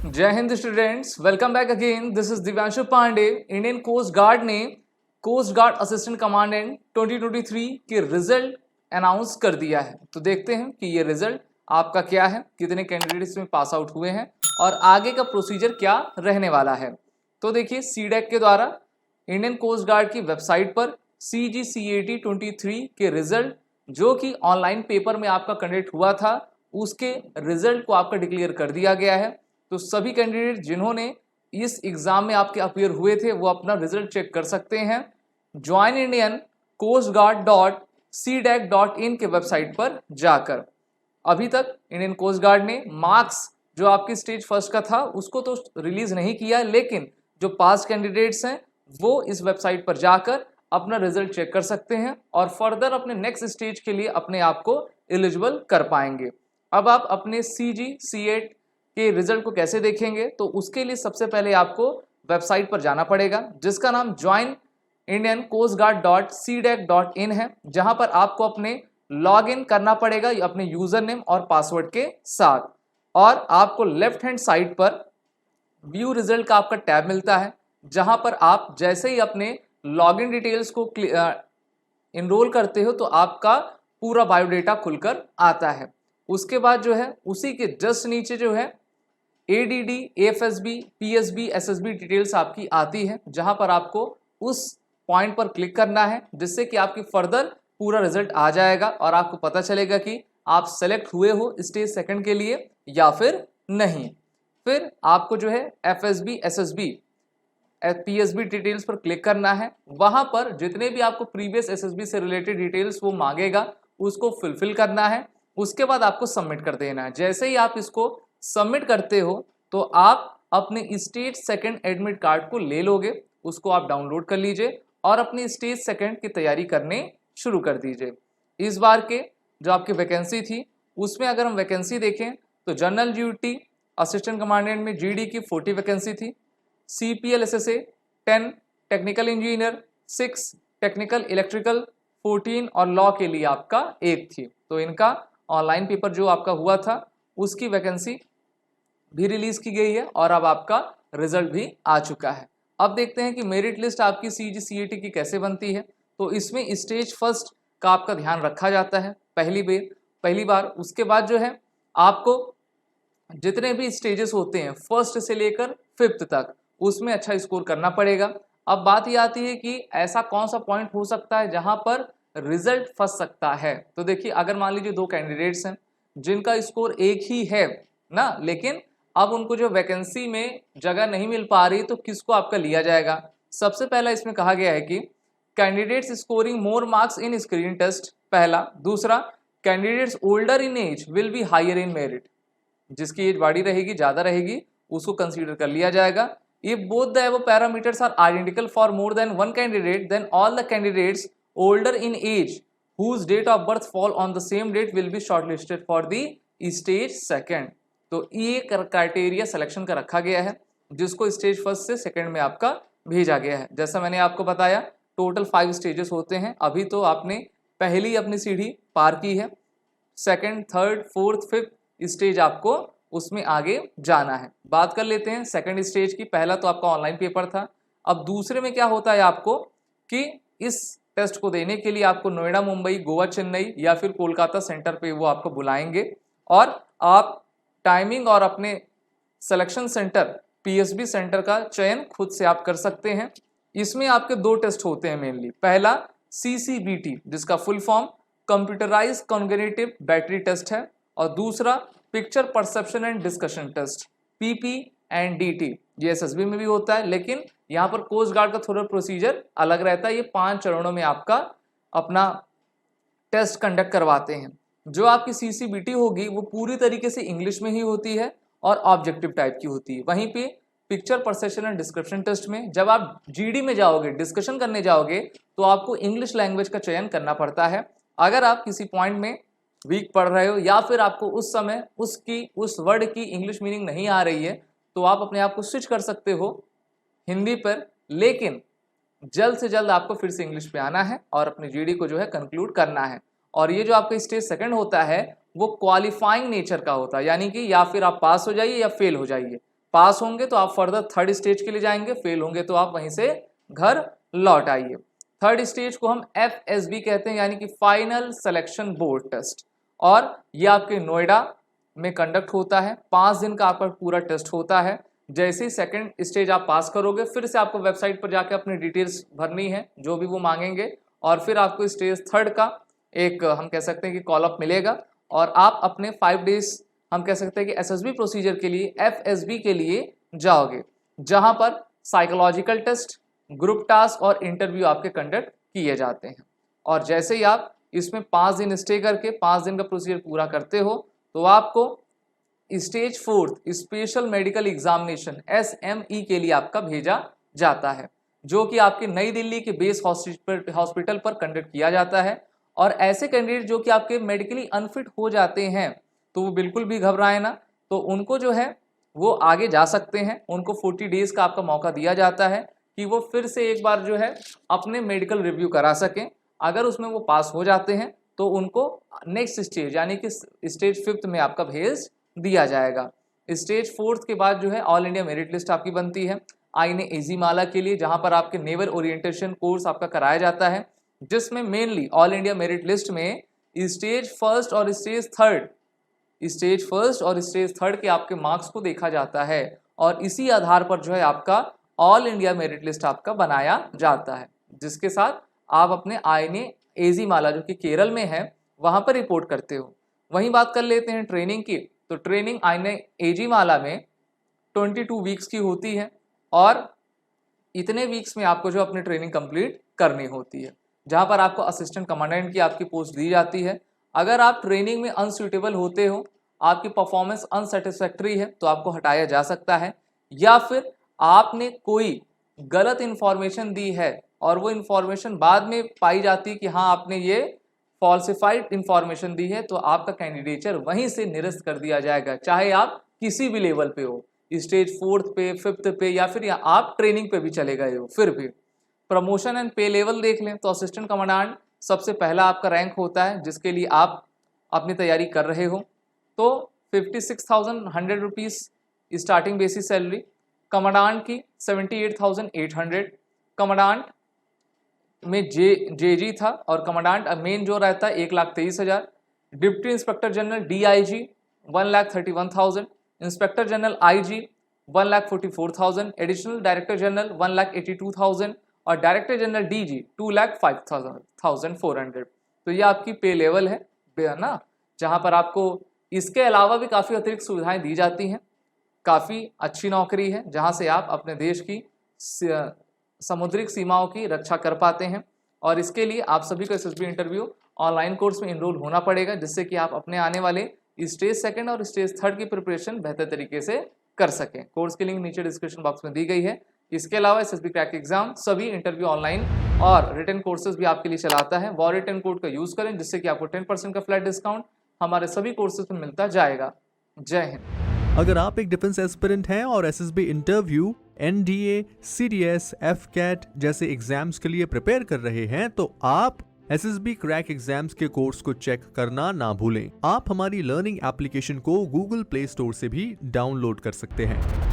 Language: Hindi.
जय हिंद students, welcome back again. This is Divyanshu Pandey. Indian coast guard ने कोस्ट गार्ड असिस्टेंट कमांडेंट 2023 के रिजल्ट अनाउंस कर दिया है। तो देखते हैं कि ये रिजल्ट आपका क्या है, कितने कैंडिडेट्स में पास आउट हुए हैं और आगे का प्रोसीजर क्या रहने वाला है। तो देखिए, सीडेक के द्वारा इंडियन कोस्ट गार्ड की वेबसाइट पर CGCAT 23 के रिजल्ट जो कि ऑनलाइन पेपर में आपका कंडक्ट हुआ था, उसके रिजल्ट को आपका डिक्लेयर कर दिया गया है। तो सभी कैंडिडेट जिन्होंने इस एग्जाम में आपके अपियर हुए थे वो अपना रिजल्ट चेक कर सकते हैं joinindiancoastguard.cdac.in के वेबसाइट पर जाकर। अभी तक इंडियन कोस्ट गार्ड ने मार्क्स जो आपकी स्टेज फर्स्ट का था उसको तो रिलीज नहीं किया, लेकिन जो पास कैंडिडेट्स हैं वो इस वेबसाइट पर जाकर अपना रिजल्ट चेक कर सकते हैं और फर्दर अपने नेक्स्ट स्टेज के लिए अपने आप को एलिजिबल कर पाएंगे। अब आप अपने CGCAT के रिजल्ट को कैसे देखेंगे, तो उसके लिए सबसे पहले आपको वेबसाइट पर जाना पड़ेगा जिसका नाम joinindiancoastguard.cdac.in है, जहां पर आपको अपने लॉग इन करना पड़ेगा अपने यूजर नेम और पासवर्ड के साथ। और आपको लेफ्ट हैंड साइड पर व्यू रिजल्ट का आपका टैब मिलता है, जहां पर आप जैसे ही अपने लॉगिन डिटेल्स को इनरोल करते हो तो आपका पूरा बायोडेटा खुलकर आता है। उसके बाद जो है उसी के जस्ट नीचे जो है ADD, AFSB, PSB, SSB details आपकी आती है, जहां पर आपको उस पॉइंट पर क्लिक करना है जिससे कि आपकी फर्दर पूरा रिजल्ट आ जाएगा और आपको पता चलेगा कि आप सेलेक्ट हुए हो स्टेज सेकंड के लिए या फिर नहीं। फिर आपको जो है FSB, SSB, PSB डिटेल्स पर क्लिक करना है। वहां पर जितने भी आपको प्रीवियस SSB से रिलेटेड डिटेल्स वो मांगेगा उसको फुलफिल करना है। उसके बाद आपको सबमिट कर देना है। जैसे ही आप इसको सबमिट करते हो तो आप अपने स्टेज सेकंड एडमिट कार्ड को ले लोगे, उसको आप डाउनलोड कर लीजिए और अपनी स्टेज सेकंड की तैयारी करने शुरू कर दीजिए। इस बार के जो आपकी वैकेंसी थी उसमें अगर हम वैकेंसी देखें तो जनरल ड्यूटी असिस्टेंट कमांडेंट में GD की 40 वैकेंसी थी, CPL SSA 10, technical engineer 6, technical electrical 14 और लॉ के लिए आपका 1 थी। तो इनका ऑनलाइन पेपर जो आपका हुआ था उसकी वैकेंसी भी रिलीज की गई है और अब आपका रिजल्ट भी आ चुका है। अब देखते हैं कि मेरिट लिस्ट आपकी CGCAT की कैसे बनती है। तो इसमें स्टेज फर्स्ट का आपका ध्यान रखा जाता है पहली बार। उसके बाद जो है आपको जितने भी स्टेजेस होते हैं फर्स्ट से लेकर 5th तक उसमें अच्छा स्कोर करना पड़ेगा। अब बात ये आती है कि ऐसा कौन सा पॉइंट हो सकता है जहां पर रिजल्ट फंस सकता है। तो देखिए, अगर मान लीजिए 2 कैंडिडेट्स हैं जिनका स्कोर एक ही है ना, लेकिन अब उनको जो वैकेंसी में जगह नहीं मिल पा रही तो किसको आपका लिया जाएगा। सबसे पहला इसमें कहा गया है कि candidates scoring more marks in screen test, पहला। दूसरा, candidates older in age will be higher in merit, जिसकी एज बड़ी रहेगी, ज्यादा रहेगी, उसको कंसीडर कर लिया जाएगा। If both the above parameters are identical for more than one candidate, then all the candidates older in age whose date of birth fall on the same date will be shortlisted for the stage second। तो ये क्राइटेरिया सिलेक्शन का रखा गया है जिसको स्टेज फर्स्ट से सेकंड में आपका भेजा गया है। जैसा मैंने आपको बताया टोटल 5 स्टेजेस होते हैं। अभी तो आपने पहली अपनी सीढ़ी पार की है, second, third, fourth, 5th stage आपको उसमें आगे जाना है। बात कर लेते हैं सेकंड स्टेज की। पहला तो आपका ऑनलाइन पेपर था। अब दूसरे में क्या होता है आपको कि इस टेस्ट को देने के लिए आपको नोएडा, मुंबई, गोवा, चेन्नई या फिर कोलकाता सेंटर पे वो आपको बुलाएंगे और आप टाइमिंग और अपने सिलेक्शन सेंटर PSB सेंटर का चयन खुद से आप कर सकते हैं। इसमें आपके 2 टेस्ट होते हैं मेनली। पहला CCBT जिसका full form computerise cognitive battery test है और दूसरा picture perception and discussion test PPNDT। ये SSB में भी होता है, लेकिन यहाँ पर कोस्ट गार्ड का थोड़ा प्रोसीजर अलग रहता है। ये 5 चरणों में आपका अपना टेस्ट कंडक्ट करवाते हैं। जो आपकी CCBT होगी वो पूरी तरीके से इंग्लिश में ही होती है और ऑब्जेक्टिव टाइप की होती है। वहीं पे picture perception and description test में जब आप GD में जाओगे, डिस्कशन करने जाओगे, तो आपको इंग्लिश लैंग्वेज का चयन करना पड़ता है। अगर आप किसी पॉइंट में वीक पढ़ रहे हो या फिर आपको उस समय उस वर्ड की इंग्लिश मीनिंग नहीं आ रही है तो आप अपने आप को स्विच कर सकते हो हिंदी पर, लेकिन जल्द से जल्द आपको फिर से इंग्लिश पे आना है और अपनी GD को जो है कंक्लूड करना है। और ये जो आपका स्टेज सेकंड होता है वो क्वालिफाइंग नेचर का होता है, यानी कि या फिर आप पास हो जाइए या फेल हो जाइए। पास होंगे तो आप फर्दर थर्ड स्टेज के लिए जाएंगे, फेल होंगे तो आप वहीं से घर लौट आइए। थर्ड स्टेज को हम FSB कहते हैं, यानी कि फाइनल सिलेक्शन बोर्ड टेस्ट, और ये आपके नोएडा में कंडक्ट होता है। 5 दिन का आपका पूरा टेस्ट होता है। जैसे ही सेकंड स्टेज आप पास करोगे, फिर से आपको वेबसाइट पर जाकर अपनी डिटेल्स भरनी है जो भी वो मांगेंगे, और फिर आपको स्टेज थर्ड का एक हम कह सकते हैं कि कॉल अप मिलेगा, और आप अपने 5 डेज हम कह सकते हैं कि SSB प्रोसीजर के लिए FSB के लिए जाओगे, जहां पर साइकोलॉजिकल टेस्ट, ग्रुप टास्क और इंटरव्यू आपके कंडक्ट किए जाते हैं। और जैसे ही आप इसमें 5 दिन स्टे करके 5 दिन का प्रोसीजर पूरा करते हो तो आपको stage 4 special medical examination SME के लिए आपका भेजा जाता है, जो कि आपके नई दिल्ली के बेस हॉस्पिटल पर कंडक्ट किया जाता है। और ऐसे कैंडिडेट जो कि आपके मेडिकली अनफिट हो जाते हैं तो वो बिल्कुल भी घबराए ना, तो उनको जो है वो आगे जा सकते हैं। उनको 40 डेज का आपका मौका दिया जाता है कि वो फिर से एक बार जो है अपने मेडिकल रिव्यू करा सकें। अगर उसमें वो पास हो जाते हैं तो उनको नेक्स्ट स्टेज यानी कि स्टेज 5 में आपका भेज दिया जाएगा। स्टेज 4 के बाद जो है ऑल इंडिया मेरिट लिस्ट आपकी बनती है INA AZ माला के लिए, जहां पर आपके नेवल ओरिएंटेशन कोर्स आपका कराया जाता है, जिसमें mainly all India merit list में स्टेज फर्स्ट और स्टेज थर्ड के आपके मार्क्स को देखा जाता है, और इसी आधार पर जो है आपका ऑल इंडिया मेरिट लिस्ट आपका बनाया जाता है, जिसके साथ आप अपने INA AZ माला जो कि केरल में है वहां पर रिपोर्ट करते हो। वहीं बात कर लेते हैं ट्रेनिंग की, तो ट्रेनिंग INA AZ माला में 22 वीक्स की होती है, और इतने वीक्स में आपको जो अपनी ट्रेनिंग कंप्लीट करनी होती है, जहां पर आपको असिस्टेंट कमांडेंट की आपकी पोस्ट दी जाती है। अगर आप ट्रेनिंग में अनसूटेबल होते हो, आपकी परफॉर्मेंस अनसेटिस्फैक्ट्री है, तो आपको हटाया जा सकता है, या फिर आपने कोई गलत इंफॉर्मेशन दी है और वो इंफॉर्मेशन बाद में पाई जाती है कि हाँ आपने ये फॉल्सिफाइड इंफॉर्मेशन दी है, तो आपका कैंडिडेचर वहीं से निरस्त कर दिया जाएगा, चाहे आप किसी भी लेवल पे हो, स्टेज 4 पे, 5th पे, या फिर आप ट्रेनिंग पे भी चले गए हो। फिर भी प्रमोशन एंड पे लेवल देख लें तो असिस्टेंट कमांडेंट सबसे पहला आपका रैंक होता है, जिसके लिए आप अपनी तैयारी कर रहे हो, तो 56,100 rupees starting basis salary. Commandant की 78,800, कमांडेंट में जेजी था, और कमांडेंट मेन जो रहता है 1,23,000। Deputy inspector general DIG 1,31,000, inspector general IG 1,44,000, additional director general 1,82,000 और डायरेक्टर जनरल DG 2,05,400। तो ये आपकी पे लेवल है ना, जहाँ पर आपको इसके अलावा भी काफ़ी अतिरिक्त सुविधाएं दी जाती हैं। काफ़ी अच्छी नौकरी है, जहाँ से आप अपने देश की समुद्रिक सीमाओं की रक्षा कर पाते हैं, और इसके लिए आप सभी को SSB इंटरव्यू ऑनलाइन कोर्स में इनरोल होना पड़ेगा, जिससे कि आप अपने आने वाले स्टेज 2 और स्टेज 3 की प्रिपरेशन बेहतर तरीके से कर सकें। कोर्स की लिंक नीचे डिस्क्रिप्शन बॉक्स में दी गई है। इसके अलावा SSB क्रैक एग्जाम सभी इंटरव्यू ऑनलाइन और रिटन कोर्सेज भी आपके लिए चलाता है। वो रिटन कोड का यूज करें, जिससे कि आपको 10% का फ्लैट डिस्काउंट हमारे सभी कोर्सेज में मिलता जाएगा। जय हिंद। अगर आप एक डिफेंस एस्पिरेंट हैं और SSB interview, NDA, CDS, FCAT जैसे एग्जाम्स के लिए प्रिपेयर कर रहे हैं, तो आप SSB क्रैक एग्जाम्स के कोर्स को चेक करना ना भूलें। आप हमारी लर्निंग एप्लीकेशन को Google प्ले स्टोर से भी डाउनलोड कर सकते हैं।